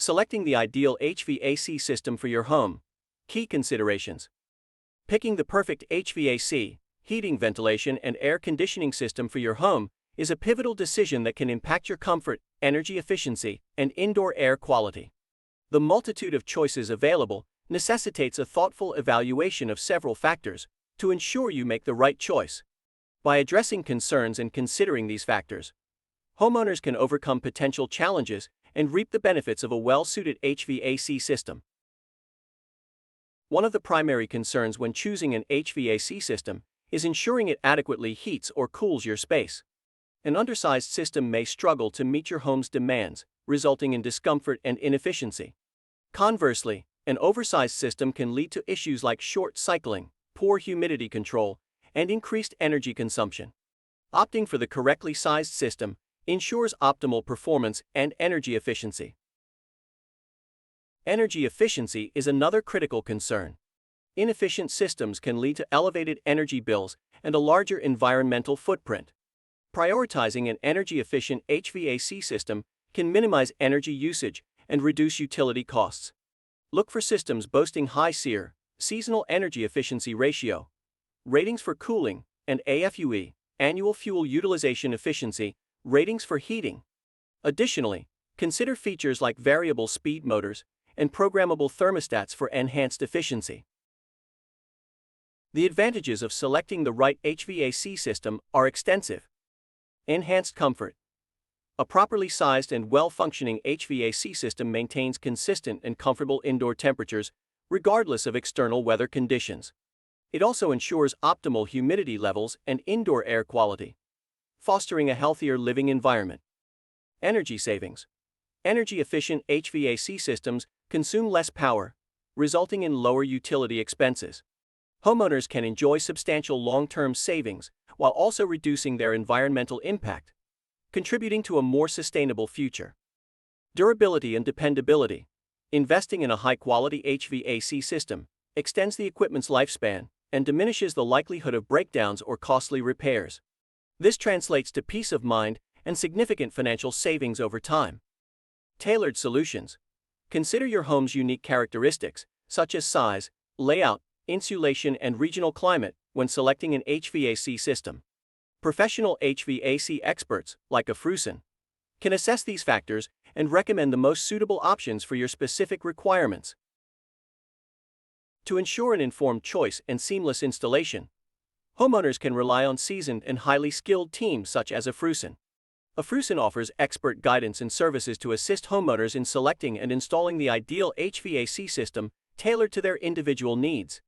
Selecting the ideal HVAC system for your home. Key considerations. Picking the perfect HVAC, heating, ventilation, and air conditioning system for your home is a pivotal decision that can impact your comfort, energy efficiency, and indoor air quality. The multitude of choices available necessitates a thoughtful evaluation of several factors to ensure you make the right choice. By addressing concerns and considering these factors, homeowners can overcome potential challenges and reap the benefits of a well-suited HVAC system. One of the primary concerns when choosing an HVAC system is ensuring it adequately heats or cools your space. An undersized system may struggle to meet your home's demands, resulting in discomfort and inefficiency. Conversely, an oversized system can lead to issues like short cycling, poor humidity control, and increased energy consumption. Opting for the correctly sized system ensures optimal performance and energy efficiency. Energy efficiency is another critical concern. Inefficient systems can lead to elevated energy bills and a larger environmental footprint. Prioritizing an energy-efficient HVAC system can minimize energy usage and reduce utility costs. Look for systems boasting high SEER, seasonal energy efficiency ratio, ratings for cooling, and AFUE, annual fuel utilization efficiency, ratings for heating. Additionally, consider features like variable speed motors and programmable thermostats for enhanced efficiency. The advantages of selecting the right HVAC system are extensive. Enhanced comfort. A properly sized and well-functioning HVAC system maintains consistent and comfortable indoor temperatures, regardless of external weather conditions. It also ensures optimal humidity levels and indoor air quality, fostering a healthier living environment. Energy savings. Energy-efficient HVAC systems consume less power, resulting in lower utility expenses. Homeowners can enjoy substantial long-term savings while also reducing their environmental impact, contributing to a more sustainable future. Durability and dependability. Investing in a high-quality HVAC system extends the equipment's lifespan and diminishes the likelihood of breakdowns or costly repairs. This translates to peace of mind and significant financial savings over time. Tailored solutions. Consider your home's unique characteristics, such as size, layout, insulation, and regional climate, when selecting an HVAC system. Professional HVAC experts, like a Frusen, can assess these factors and recommend the most suitable options for your specific requirements. To ensure an informed choice and seamless installation, homeowners can rely on seasoned and highly skilled teams such as a Frusen. A Frusen offers expert guidance and services to assist homeowners in selecting and installing the ideal HVAC system tailored to their individual needs.